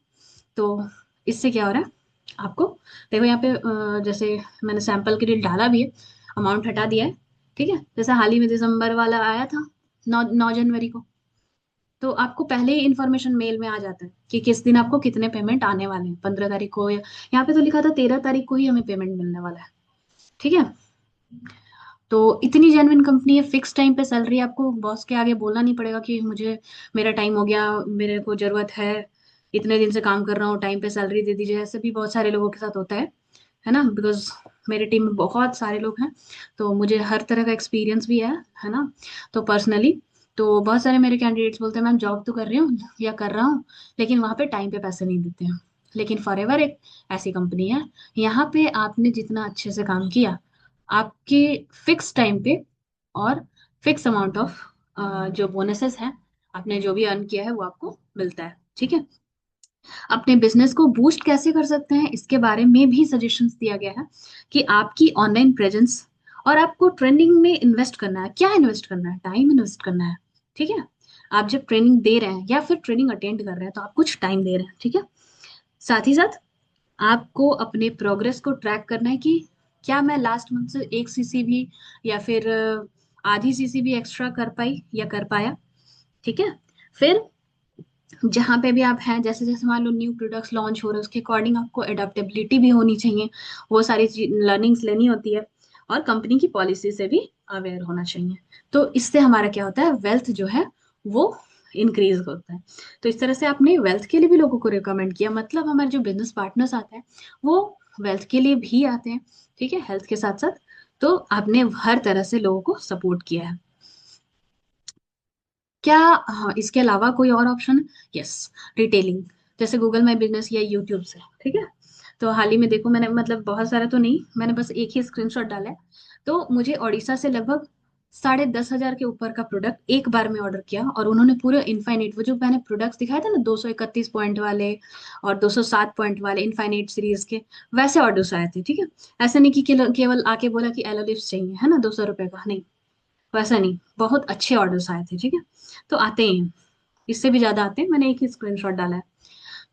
तो इससे क्या हो रहा है, आपको देखो यहाँ पे जैसे मैंने सैंपल के लिए डाला भी है, अमाउंट हटा दिया है। ठीक है, जैसे हाल ही में दिसंबर वाला आया था, 9 जनवरी को। तो आपको पहले ही इन्फॉर्मेशन मेल में आ जाता है कि किस दिन आपको कितने पेमेंट आने वाले हैं, 15 तारीख को, या यहाँ पे तो लिखा था 13 तारीख को ही हमें पेमेंट मिलने वाला है। ठीक है, तो इतनी जेन्युइन कंपनी है, फिक्स टाइम पे सैलरी, आपको बॉस के आगे बोलना नहीं पड़ेगा कि मुझे, मेरा टाइम हो गया, मेरे को जरूरत है, इतने दिन से काम कर रहा हूँ, टाइम पे सैलरी दे दीजिए। ऐसे भी बहुत सारे लोगों के साथ होता है ना, बिकॉज मेरे टीम में बहुत सारे लोग हैं, तो मुझे हर तरह का एक्सपीरियंस भी है ना। तो पर्सनली, तो बहुत सारे मेरे कैंडिडेट्स बोलते हैं मैम जॉब तो कर रही हूँ या कर रहा हूँ, लेकिन वहाँ पे टाइम पे पैसे नहीं देते हैं। लेकिन फॉरएवर एक ऐसी कंपनी है, यहाँ पे आपने जितना अच्छे से काम किया, आपके फिक्स टाइम पे और फिक्स अमाउंट ऑफ जो बोनसेस हैं, आपने जो भी अर्न किया है वो आपको मिलता है। ठीक है, अपने बिजनेस को बूस्ट कैसे कर सकते हैं इसके बारे में भी सजेशंस दिया गया है, कि आपकी ऑनलाइन प्रेजेंस, और आपको ट्रेंडिंग में इन्वेस्ट करना है। क्या इन्वेस्ट करना है? टाइम इन्वेस्ट करना है। ठीक है, आप जब ट्रेनिंग दे रहे हैं या फिर ट्रेनिंग अटेंड कर रहे हैं तो आप कुछ टाइम दे रहे हैं। ठीक है, साथ ही साथ आपको अपने प्रोग्रेस को ट्रैक करना है कि क्या मैं लास्ट मंथ से 1 सीसी भी, या फिर आधी सीसी भी एक्स्ट्रा कर पाई या कर पाया। ठीक है, फिर जहाँ पे भी आप हैं, जैसे जैसे मान लो न्यू प्रोडक्ट्स लॉन्च हो रहे हैं, उसके अकॉर्डिंग आपको एडेप्टेबिलिटी भी होनी चाहिए, वो सारी लर्निंग्स लेनी होती है, और कंपनी की पॉलिसी से भी अवेयर होना चाहिए। तो इससे हमारा क्या होता है, वेल्थ जो है वो इंक्रीज होता है। तो इस तरह से आपने वेल्थ के लिए भी लोगों को रिकमेंड किया, मतलब हमारे जो बिजनेस पार्टनर्स आते हैं वो वेल्थ के लिए भी आते हैं। ठीक है, हेल्थ के साथ साथ, तो आपने हर तरह से लोगों को सपोर्ट किया है। क्या, हाँ, इसके अलावा कोई और ऑप्शन? यस, रिटेलिंग, जैसे गूगल माई बिजनेस या यूट्यूब से। ठीक है, तो हाल ही में देखो मैंने, मतलब बहुत सारा तो नहीं, मैंने बस एक ही स्क्रीनशॉट डाला है। तो मुझे ओडिशा से लगभग 10,500 के ऊपर का प्रोडक्ट एक बार में ऑर्डर किया, और उन्होंने पूरे इनफाइनाइट, वो जो मैंने प्रोडक्ट्स दिखाए थे ना, 231 पॉइंट वाले और 207 पॉइंट वाले इनफाइनाइट सीरीज के, वैसे ऑर्डर्स आए थे। ठीक है, ऐसे नहीं कि केवल आके बोला कि एलो लिप्स चाहिए, है ना, 200 रुपए का, नहीं, वैसा नहीं, बहुत अच्छे ऑर्डर्स आए थे। ठीक है, तो आते ही हैं, इससे भी ज्यादा आते हैं, मैंने एक ही स्क्रीनशॉट डाला है।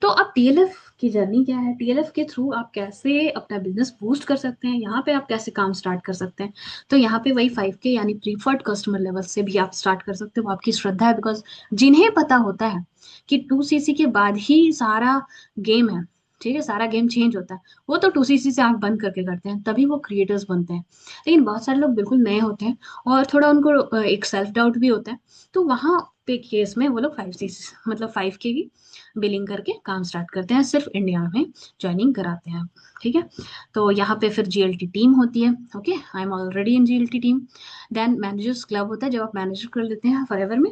तो अब टीएलएफ की जर्नी क्या है, टीएलएफ के थ्रू आप कैसे अपना बिजनेस बूस्ट कर सकते हैं, यहाँ पे आप कैसे काम स्टार्ट कर सकते हैं। तो यहाँ पे वही 5K यानी प्रीफर्ड कस्टमर लेवल से भी आप स्टार्ट कर सकते हो, वो आपकी श्रद्धा है, बिकॉज जिन्हें पता होता है कि 2 सीसी के बाद ही सारा गेम है, ठीक है, सारा गेम चेंज होता है, वो तो 2 सीसी से आंख बंद करके करते हैं, तभी वो क्रिएटर्स बनते हैं। लेकिन बहुत सारे लोग बिल्कुल नए होते हैं, और थोड़ा उनको एक सेल्फ डाउट भी होता है, तो वहां पे केस में वो लोग 5 सीसी मतलब 5K की बिलिंग करके काम स्टार्ट करते हैं, सिर्फ इंडिया में ज्वाइनिंग कराते हैं। ठीक है, तो यहाँ पे फिर जीएलटी टीम होती है। Okay, I am already in GLT team. Then managers club होता है, जब आप मैनेजर कर लेते हैं फॉरएवर में,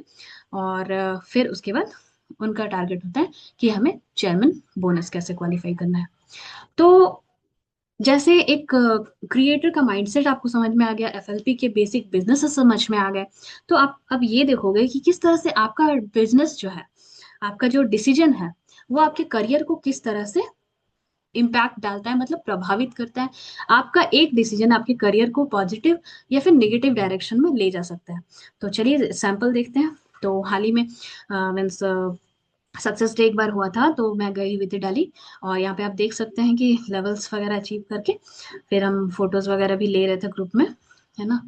और फिर उसके बाद उनका टारगेट होता है कि हमें चेयरमैन बोनस कैसे क्वालिफाई करना है। तो जैसे एक क्रिएटर का माइंडसेट आपको समझ में आ गया, एफएलपी के बेसिक बिजनेस समझ में आ गए, तो आप अब ये देखोगे कि किस तरह से आपका बिजनेस जो है, आपका जो डिसीजन है, वो आपके करियर को किस तरह से इम्पैक्ट डालता है, मतलब प्रभावित करता है। आपका एक डिसीजन आपके करियर को पॉजिटिव या फिर नेगेटिव डायरेक्शन में ले जा सकता है। तो चलिए सैंपल देखते हैं। तो हाल ही में मीन्स सक्सेस डे एक बार हुआ था, तो मैं गई हुई थी दिल्ली, और यहाँ पे आप देख सकते हैं कि लेवल्स वगैरह अचीव करके फिर हम फोटोज वगैरह भी ले रहे थे ग्रुप में, है ना।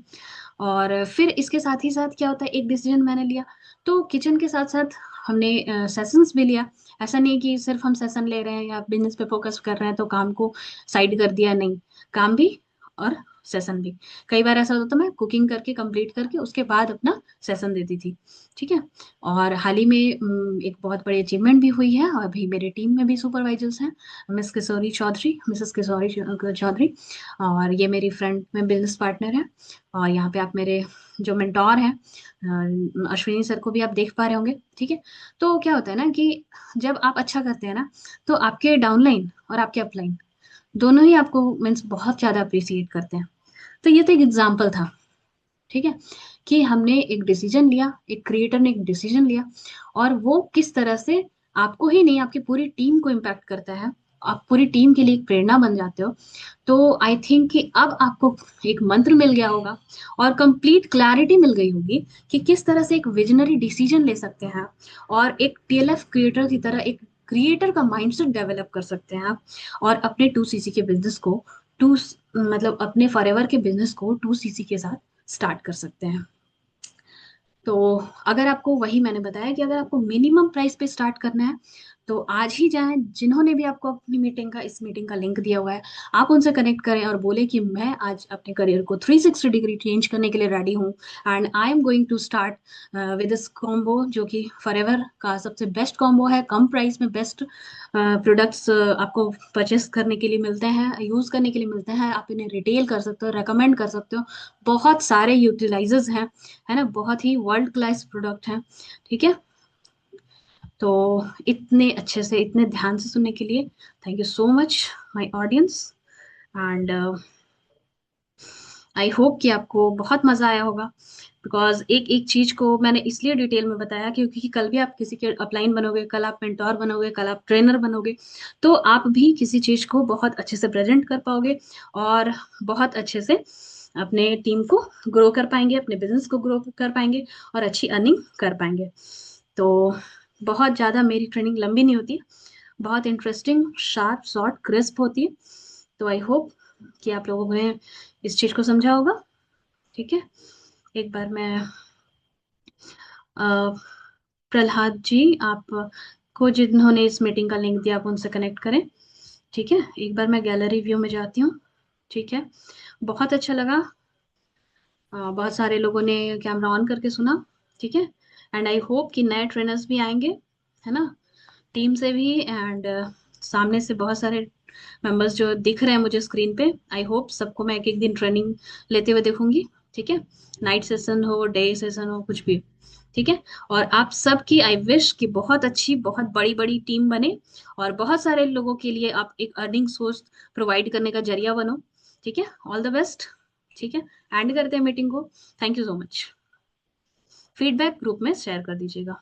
और फिर इसके साथ ही साथ क्या होता है, एक डिसीजन मैंने लिया, तो किचन के साथ साथ हमने सेशंस भी लिया। ऐसा नहीं कि सिर्फ हम सेशन ले रहे हैं या बिजनेस पे फोकस कर रहे हैं तो काम को साइड कर दिया, नहीं, काम भी और सेशन भी। कई बार ऐसा होता था मैं कुकिंग करके कंप्लीट करके उसके बाद अपना सेशन देती थी। ठीक है, और हाल ही में एक बहुत बड़ी अचीवमेंट भी हुई है, और अभी मेरे टीम में भी सुपरवाइजर्स हैं, मिस किशोरी चौधरी, मिसेस किशोरी चौधरी, और ये मेरी फ्रेंड में बिजनेस पार्टनर है। और यहाँ पे आप मेरे जो मेंटोर हैं अश्विनी सर को भी आप देख पा रहे होंगे। ठीक है, तो क्या होता है ना कि जब आप अच्छा करते हैं ना, तो आपके डाउनलाइन और आपके अपलाइन दोनों ही आपको मीन्स बहुत ज्यादा अप्रिसिएट करते हैं। तो ये तो एक एग्जाम्पल था। ठीक है, कि हमने एक डिसीजन लिया, एक क्रिएटर ने एक डिसीजन लिया, और वो किस तरह से आपको ही नहीं आपकी पूरी टीम को इम्पैक्ट करता है, आप पूरी टीम के लिए एक प्रेरणा बन जाते हो। तो आई थिंक कि अब आपको एक मंत्र मिल गया होगा, और कंप्लीट क्लैरिटी मिल गई होगी कि किस तरह से एक विजनरी डिसीजन ले सकते हैं, और एक टीएलएफ क्रिएटर की तरह एक क्रिएटर का माइंडसेट डेवलप कर सकते हैं आप, और अपने 2cc के बिजनेस को टू मतलब अपने फॉरएवर के बिजनेस को 2cc के साथ स्टार्ट कर सकते हैं। तो अगर आपको, वही मैंने बताया कि अगर आपको मिनिमम प्राइस पे स्टार्ट करना है तो आज ही जाएं, जिन्होंने भी आपको अपनी मीटिंग का, इस मीटिंग का लिंक दिया हुआ है, आप उनसे कनेक्ट करें और बोले कि मैं आज अपने करियर को 360 डिग्री चेंज करने के लिए रेडी हूँ, and I am going to start with this combo, जो कि फॉरएवर का सबसे बेस्ट कॉम्बो है। कम प्राइस में बेस्ट प्रोडक्ट्स आपको परचेस करने के लिए मिलते हैं, यूज करने के लिए मिलते हैं। आप इन्हें रिटेल कर सकते हो, रेकमेंड कर सकते हो। बहुत सारे यूटिलाइजर्स हैं, है ना, बहुत ही वर्ल्ड क्लास प्रोडक्ट है। ठीक है, तो इतने अच्छे से, इतने ध्यान से सुनने के लिए thank you so much my audience. And I hope कि आपको बहुत मजा आया होगा, बिकॉज एक एक चीज को मैंने इसलिए डिटेल में बताया क्योंकि कल भी आप किसी के अपलाइन बनोगे, कल आप मेंटोर बनोगे, कल आप ट्रेनर बनोगे, तो आप भी किसी चीज को बहुत अच्छे से प्रेजेंट कर पाओगे और बहुत अच्छे से अपने टीम को ग्रो कर पाएंगे, अपने बिजनेस को ग्रो कर पाएंगे और अच्छी अर्निंग कर पाएंगे। तो बहुत ज़्यादा मेरी ट्रेनिंग लंबी नहीं होती, बहुत इंटरेस्टिंग, शार्प, शॉर्ट, क्रिस्प होती है। तो आई होप कि आप लोगों ने इस चीज़ को समझा होगा। ठीक है, एक बार मैं अ, प्रहलाद जी, आप को जिन्होंने इस मीटिंग का लिंक दिया, आप उनसे कनेक्ट करें। ठीक है, एक बार मैं गैलरी व्यू में जाती हूँ। ठीक है, बहुत अच्छा लगा। बहुत सारे लोगों ने कैमरा ऑन करके सुना। ठीक है, एंड आई होप कि नए ट्रेनर्स भी आएंगे, है ना, टीम से भी, एंड सामने से बहुत सारे मेंबर्स जो दिख रहे हैं मुझे स्क्रीन पे, आई होप सबको मैं एक एक दिन ट्रेनिंग लेते हुए देखूंगी। ठीक है, नाइट सेशन हो, डे सेशन हो, कुछ भी। ठीक है, और आप सबकी आई विश कि बहुत अच्छी, बहुत बड़ी बड़ी टीम बने और बहुत सारे लोगों के लिए आप एक अर्निंग सोर्स प्रोवाइड करने का जरिया बनो। ठीक है, ऑल द बेस्ट। ठीक है, एंड करते हैं मीटिंग को। Thank you so much. Feedback group में शेयर कर दीजिएगा।